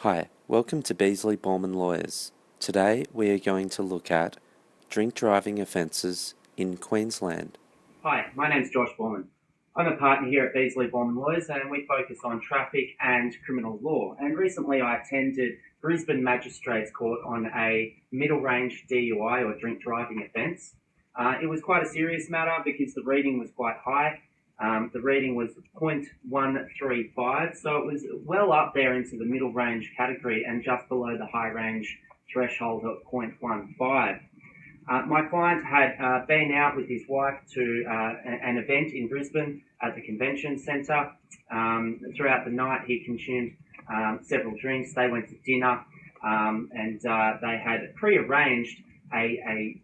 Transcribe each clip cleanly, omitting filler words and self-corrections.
Hi, welcome to Boorman Lawyers. Today we are going to look at drink driving offences in Queensland. Hi, my name's Josh Boorman. I'm a partner here at Boorman Lawyers and we focus on traffic and criminal law. And recently I attended Brisbane Magistrates Court on a middle range DUI or drink driving offence. It was quite a serious matter because the reading was quite high. The reading was 0.135, so it was well up there into the middle range category and just below the high range threshold of 0.15. My client had been out with his wife to an event in Brisbane at the convention centre. Throughout the night he consumed several drinks. They went to dinner and they had pre-arranged a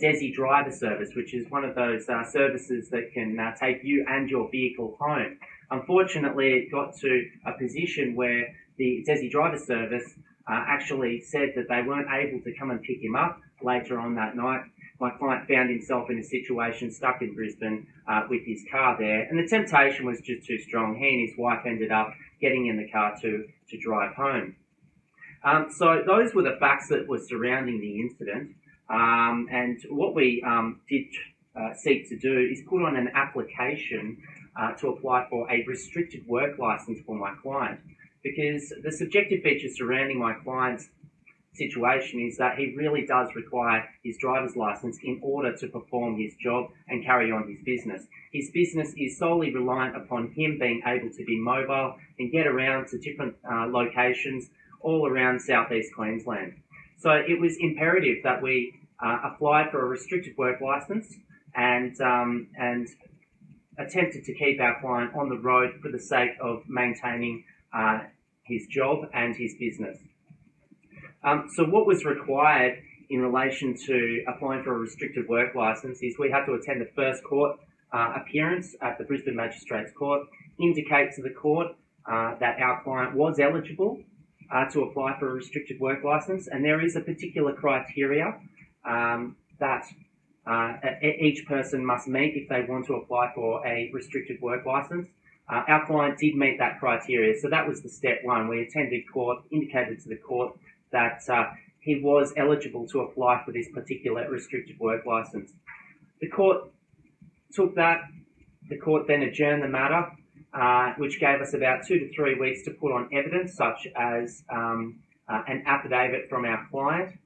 DESI driver service, which is one of those services that can take you and your vehicle home. Unfortunately, it got to a position where the DESI driver service actually said that they weren't able to come and pick him up later on that night. My client found himself in a situation stuck in Brisbane with his car there, and the temptation was just too strong. He and his wife ended up getting in the car to drive home. So those were the facts that were surrounding the incident. And what we did seek to do is put on an application to apply for a restricted work licence for my client, because the subjective features surrounding my client's situation is that he really does require his driver's licence in order to perform his job and carry on his business. His business is solely reliant upon him being able to be mobile and get around to different locations all around southeast Queensland. So it was imperative that we applied for a restricted work licence and attempted to keep our client on the road for the sake of maintaining his job and his business. So what was required in relation to applying for a restricted work licence is we had to attend the first court appearance at the Brisbane Magistrates Court, indicate to the court that our client was eligible to apply for a restricted work licence, and there is a particular criteria that each person must meet if they want to apply for a restricted work licence. Our client did meet that criteria, so that was the step one. We attended court, indicated to the court that he was eligible to apply for this particular restricted work licence. The court took that. The court then adjourned the matter, which gave us about 2 to 3 weeks to put on evidence, such as an affidavit from our client.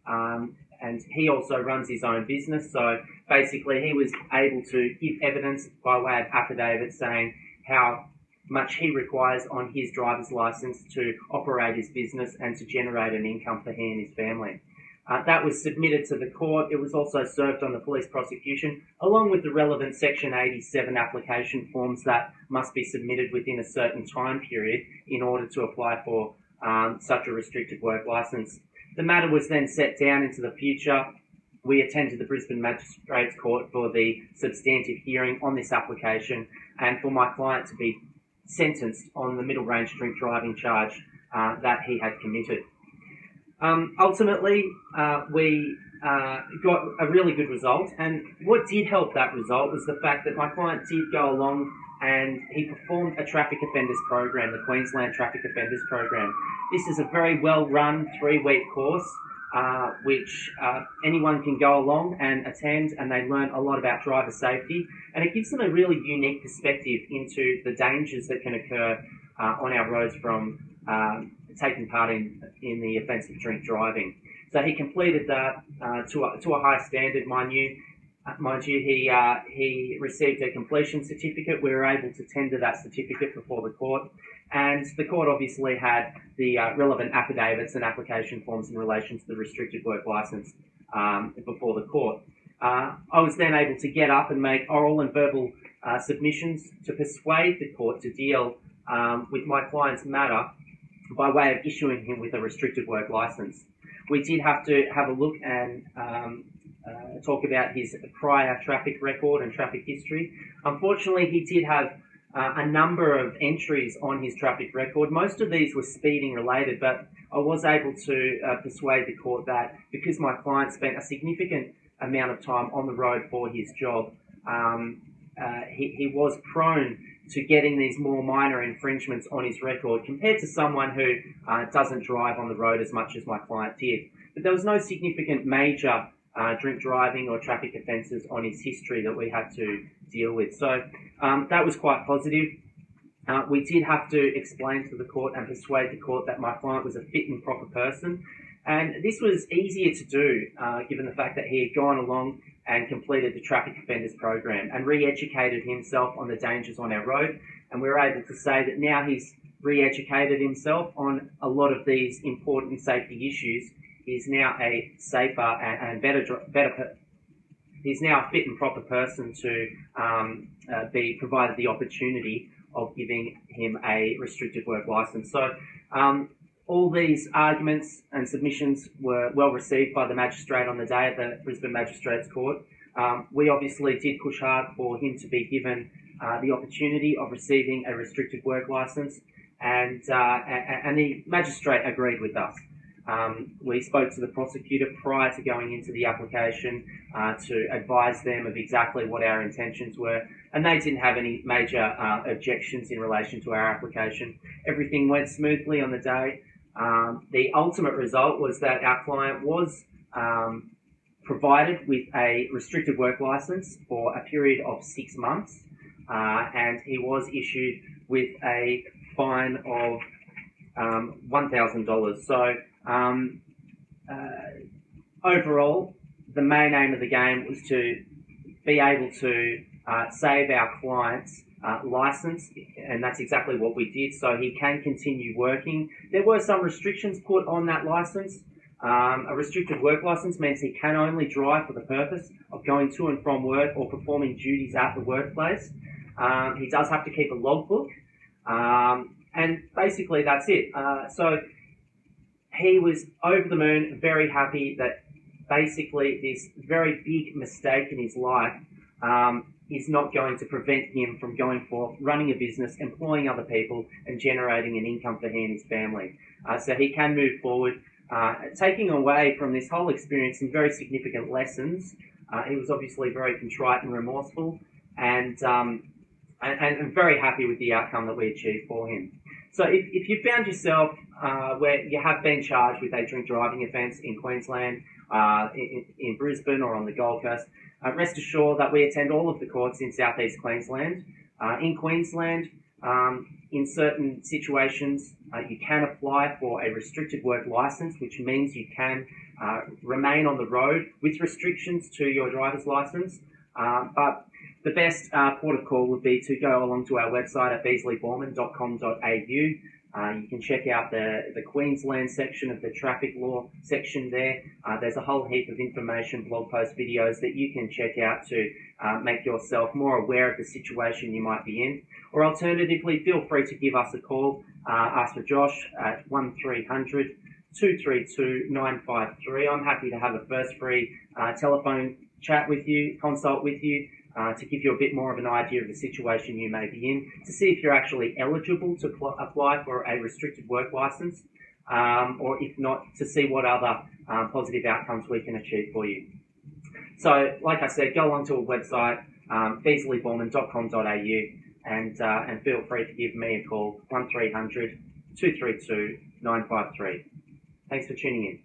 And he also runs his own business, so basically he was able to give evidence by way of affidavit saying how much he requires on his driver's licence to operate his business and to generate an income for he and his family. That was submitted to the court. It was also served on the police prosecution, along with the relevant Section 87 application forms that must be submitted within a certain time period in order to apply for such a restricted work licence. The matter was then set down into the future. We attended the Brisbane Magistrates Court for the substantive hearing on this application and for my client to be sentenced on the middle range drink driving charge that he had committed. Ultimately, we got a really good result, and what did help that result was the fact that my client did go along and he performed a traffic offenders program, the Queensland Traffic Offenders Program. This is a very well-run 3-week course which anyone can go along and attend, and they learn a lot about driver safety, and it gives them a really unique perspective into the dangers that can occur on our roads from taking part in the offence of drink driving. So he completed that to a high standard, mind you. He received a completion certificate. We were able to tender that certificate before the court, and the court obviously had the relevant affidavits and application forms in relation to the restricted work licence before the court. I was then able to get up and make oral and verbal submissions to persuade the court to deal with my client's matter by way of issuing him with a restricted work licence. We did have to have a look and talk about his prior traffic record and traffic history. Unfortunately, he did have a number of entries on his traffic record. Most of these were speeding related, but I was able to persuade the court that because my client spent a significant amount of time on the road for his job, he was prone to getting these more minor infringements on his record compared to someone who doesn't drive on the road as much as my client did. But there was no significant major drink driving or traffic offences on his history that we had to deal with. So that was quite positive. We did have to explain to the court and persuade the court that my client was a fit and proper person. And this was easier to do given the fact that he had gone along and completed the Traffic Offenders Program and re-educated himself on the dangers on our road. And we were able to say that now he's re-educated himself on a lot of these important safety issues. He's now a safer and better he's now a fit and proper person to be provided the opportunity of giving him a restricted work licence. So all these arguments and submissions were well received by the magistrate on the day at the Brisbane Magistrates Court. We obviously did push hard for him to be given the opportunity of receiving a restricted work licence, and the magistrate agreed with us. We spoke to the prosecutor prior to going into the application to advise them of exactly what our intentions were, and they didn't have any major objections in relation to our application. Everything went smoothly on the day. The ultimate result was that our client was provided with a restricted work licence for a period of 6 months, and he was issued with a fine of $1,000. So overall, the main aim of the game was to be able to save our client's licence, and that's exactly what we did, so he can continue working. There were some restrictions put on that licence. A restricted work licence means he can only drive for the purpose of going to and from work or performing duties at the workplace. He does have to keep a logbook, and basically that's it. So he was over the moon, very happy that basically this very big mistake in his life is not going to prevent him from going forth, running a business, employing other people, and generating an income for he and his family. So he can move forward, taking away from this whole experience some very significant lessons. He was obviously very contrite and remorseful, and very happy with the outcome that we achieved for him. So if you found yourself where you have been charged with a drink driving offence in Queensland, in Brisbane or on the Gold Coast, rest assured that we attend all of the courts in southeast Queensland. In Queensland, in certain situations, you can apply for a restricted work licence, which means you can remain on the road with restrictions to your driver's licence. But the best port of call would be to go along to our website at beasleyboorman.com.au. You can check out the Queensland section of the traffic law section there. There's a whole heap of information, blog post videos that you can check out to make yourself more aware of the situation you might be in. Or alternatively, feel free to give us a call. Ask for Josh at 1300 232 953. I'm happy to have a first free telephone chat with you, consult with you, to give you a bit more of an idea of the situation you may be in, to see if you're actually eligible to apply for a restricted work licence, or if not, to see what other positive outcomes we can achieve for you. So, like I said, go onto a website, beasleyboorman.com.au, and feel free to give me a call, 1300 232 953. Thanks for tuning in.